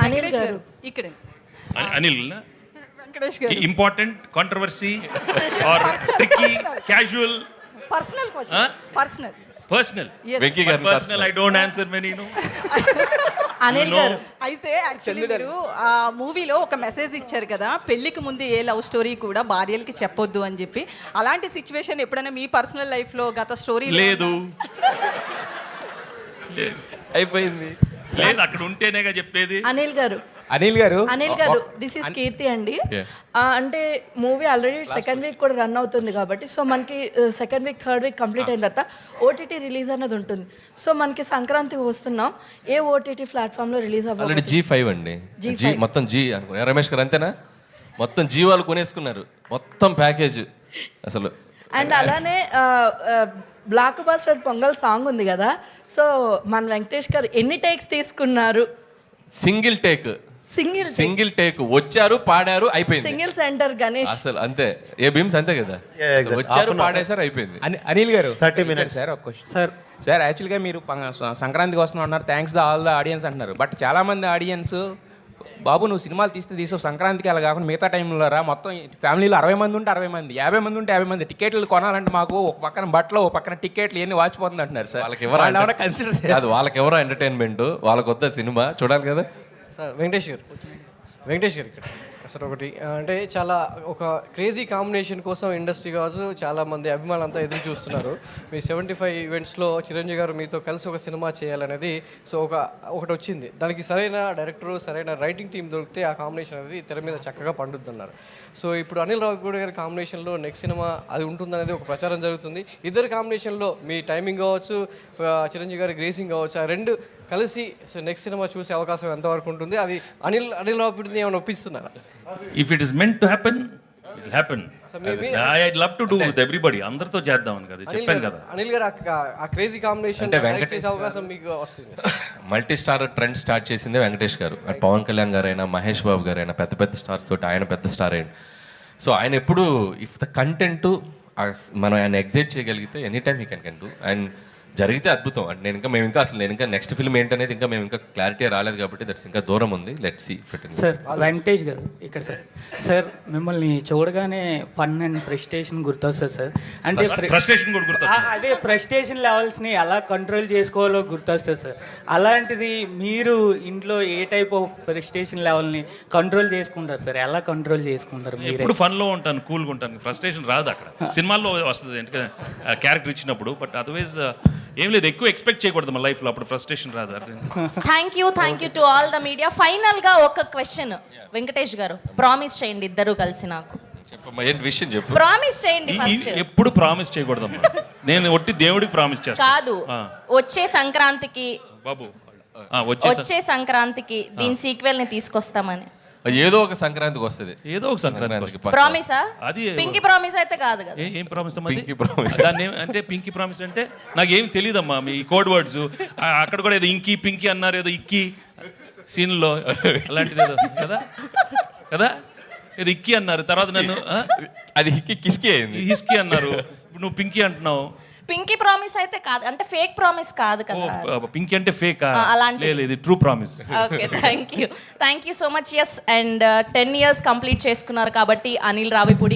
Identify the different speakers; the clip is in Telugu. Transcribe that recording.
Speaker 1: అనిల్ గారు
Speaker 2: ఇక్కడ
Speaker 3: Anil
Speaker 2: Venkatesh garu
Speaker 3: important controversy or tricky casual
Speaker 2: personal question personal
Speaker 3: personal
Speaker 2: Yes.
Speaker 4: Venky garu
Speaker 3: personal I don't answer many no
Speaker 1: Anil garu
Speaker 2: అయితే యాక్చువల్లీ మీరు ఆ మూవీలో ఒక మెసేజ్ ఇచ్చారు కదా, పెళ్లికి ముందు ఏ లవ్ స్టోరీ కూడా భార్యలకి చెప్పొద్దు అని చెప్పి. అలాంటి సిచ్యువేషన్ ఎప్పుడైనా మీ పర్సనల్ లైఫ్ లో గత స్టోరీ
Speaker 3: లేదు
Speaker 4: అయిపోయింది.
Speaker 3: లేదు అక్కడ ఉంటేనేగా చెప్పేది.
Speaker 1: అనిల్ గారు దిస్ ఇస్ కీర్తి అండి. అంటే మూవీ ఆల్రెడీ సెకండ్ వీక్ కూడా రన్ అవుతుంది కాబట్టి సో మనకి second week third week complete అయిన తర్వాత ఓటీటీ రిలీజ్ అనేది ఉంటుంది. సో మనకి సంక్రాంతికి వస్తున్నాం, ఏ ఓటీటీ ప్లాట్ఫామ్లో రిలీజ్
Speaker 4: ఆల్రెడీ
Speaker 1: అవ్వాలి?
Speaker 4: G5 అండి. మొత్తం జీ అనుకున్నా. రమేష్ గారు అంతేనా? మొత్తం జీ వాళ్ళు కొనేసుకున్నారు మొత్తం ప్యాకేజ్ అసలు.
Speaker 1: అండ్ అలానే బ్లాక్ బస్టర్ పొంగల్ సాంగ్ ఉంది కదా, సో మన వెంకటేష్ గారు ఎన్ని టేక్స్ తీసుకున్నారు?
Speaker 4: సింగిల్ టేక్ వచ్చారు, పాడారు, అయిపోయింది.
Speaker 1: సింగిల్ సెంటర్ గణేష్
Speaker 4: అసలు అంతే. ఏ భీమ్స్ అంతే కదా, వచ్చారు, పాడేశారు, అయిపోయింది.
Speaker 5: అనిల్ గారు 30 minutes సార్. ఒక క్వశ్చన్ సార్ యాక్చువల్గా మీరు సంక్రాంతికి వస్తున్నాం అన్నారు, thanks the all the audience అంటున్నారు. బట్ చాలా మంది ఆడియన్స్ బాబు నువ్వు సినిమాలు తీసావు సంక్రాంతికి అలా కాకుండా మిగతా టైంలో రా, మొత్తం ఫ్యామిలీలో 60 మంది ఉంటే 60 మంది, 50 మంది ఉంటే 50 మంది, టికెట్లు కొనాలంటే మాకు ఒక పక్కన బట్టలు ఒక పక్కన టికెట్లు ఇవన్నీ వాచిపోతుంది అంటున్నారు సార్.
Speaker 4: వాళ్ళకి ఎవరో ఎంటర్టైన్మెంట్, వాళ్ళకి వద్ద సినిమా చూడాలి కదా
Speaker 6: సార్. వెంకటేష్ గారు ఇక్కడ అసలు ఒకటి అంటే చాలా ఒక క్రేజీ కాంబినేషన్ కోసం ఇండస్ట్రీ కావచ్చు చాలా మంది అభిమానులంతా ఎదురు చూస్తున్నారు. మీ 75 ఈవెంట్స్లో చిరంజీవి గారు మీతో కలిసి ఒక సినిమా చేయాలనేది సో ఒకటి వచ్చింది. దానికి సరైన డైరెక్టరు, సరైన రైటింగ్ టీం దొరికితే ఆ కాంబినేషన్ అనేది తెర మీద చక్కగా పండుతున్నారు. సో ఇప్పుడు అనిల్ రావిపూడి గారి కాంబినేషన్లో నెక్స్ట్ సినిమా అది ఉంటుందనేది ఒక ప్రచారం జరుగుతుంది. ఇద్దరు కాంబినేషన్లో మీ టైమింగ్ కావచ్చు, చిరంజీవి గారి గ్రేసింగ్ కావచ్చు, ఆ రెండు కలిసి సో నెక్స్ట్ సినిమా చూసే అవకాశం ఎంతవరకు ఉంటుంది? అది అనిల్ రావిపూడిని ఏమైనా ఒప్పిస్తున్నారా?
Speaker 3: If it is meant to happen it will happen. I'd love to do with everybody. అందరితో చేద్దామని కదా చెప్పాను కదా.
Speaker 6: అనిల్ గారు ఆ క్రేజీ కాంబినేషన్ చేసే అవకాశం మీకు వస్తుంది.
Speaker 4: మల్టీ స్టార్ ట్రెండ్ స్టార్ట్ చేసిందే వెంకటేష్ గారు. పవన్ కళ్యాణ్ గారు అయినా, మహేష్ బాబు గారు అయినా, పెద్ద పెద్ద స్టార్స్ తోటి ఆయన పెద్ద స్టార్ అయ్యాడు. సో ఆయన ఎప్పుడు ఇఫ్ ద కంటెంట్ మనం ఆయన ఎగ్జైట్ చేయగలిగితే any time he can do. And జరిగితే అద్భుతం. అంటే నేను ఇంకా నెక్స్ట్ ఫిల్మ్ ఏంటనేది మేము ఇంకా క్లారిటీ రాలేదు కాబట్టి దట్స్ ఇంకా దూరం ఉంది. Let's see fit.
Speaker 7: Sir Venkatesh garu ఇక్కడ సార్ మిమ్మల్ని చూడగానే ఫన్ అండ్ ఫ్రస్ట్రేషన్ గుర్తొస్తుంది సార్. అంటే
Speaker 3: ఫ్రస్ట్రేషన్ కూడా గుర్తొస్తుంది.
Speaker 7: అదే ఫ్రస్ట్రేషన్ లెవెల్స్ని ఎలా కంట్రోల్ చేసుకోవాలో గుర్తొస్తుంది సార్. అలాంటిది మీరు ఇంట్లో ఏ టైప్ ఆఫ్ ఫ్రస్ట్రేషన్ లెవెల్ని కంట్రోల్ చేసుకుంటారు సార్? ఎలా కంట్రోల్ చేసుకుంటారు మీరు?
Speaker 3: ఎప్పుడు ఫన్లో ఉంటాను, కూల్గా ఉంటాను. ఫ్రస్ట్రేషన్ రాదు అక్కడ. సినిమాల్లో వస్తుంది ఎందుకంటే క్యారెక్టర్ ఇచ్చినప్పుడు. బట్ అదర్వైజ్ ఏం లేదు, ఎక్కువ ఎక్స్పెక్ట్ చేయకూడదు మన లైఫ్లో, అప్పుడు ఫ్రస్ట్రేషన్ రాదు.
Speaker 1: Thank you to all the media. Final గా ఒక క్వశ్చన్ వెంకటేష్ గారు, ప్రామిస్ చేయండి ఇద్దరు కలిసి నాకు.
Speaker 4: విషయం చెప్పు.
Speaker 1: ప్రామిస్ చేయండి ఫస్ట్.
Speaker 3: ఎప్పుడు ప్రామిస్ చేయకూడదమ్మా. నేను ఒట్టి దేవుడికి ప్రామిస్ చేస్తాను.
Speaker 1: కాదు, వచ్చే సంక్రాంతికి
Speaker 3: బాబు
Speaker 1: వచ్చే సంక్రాంతికి దీని సీక్వెల్ ని తీసుకొస్తామని.
Speaker 4: ఏదో ఒక సంక్రాంతికి వస్తుంది.
Speaker 3: ఏదో ఒక సంక్రాంతికి
Speaker 1: ప్రామిసా?
Speaker 3: అది
Speaker 1: పింకీ ప్రామిస్ అయితే కాదు కదా.
Speaker 3: ఏం ప్రామిస్ అమ్మా?
Speaker 4: పింకీ ప్రామిస్.
Speaker 3: దాన్ని అంటే పింకీ ప్రామిస్ అంటే నాకేం తెలియదమ్మా మీ కోడ్ వర్డ్స్. అక్కడ కూడా ఏదో ఇంకీ పింకీ అన్నారు, ఏదో ఇక్కి సీన్లో అలాంటిది ఏదో కదా కదా ఏదో ఇక్కి అన్నారు. తర్వాత నన్ను
Speaker 4: అది హిస్కీ అయింది,
Speaker 3: హిస్కీ అన్నారు. ఇప్పుడు నువ్వు పింకీ అంటున్నావు.
Speaker 1: పింకీ ప్రామిస్ అయితే కాదు, అంటే ఫేక్ ప్రామిస్ కాదు కదా.
Speaker 3: పింకీ అంటే ఫేక్
Speaker 1: అలాంటి
Speaker 3: ఇది true promise.
Speaker 1: Okay, thank you so much. Yes, and 10 years complete చేసుకున్నారు కాబట్టి అనిల్ రావిపూడి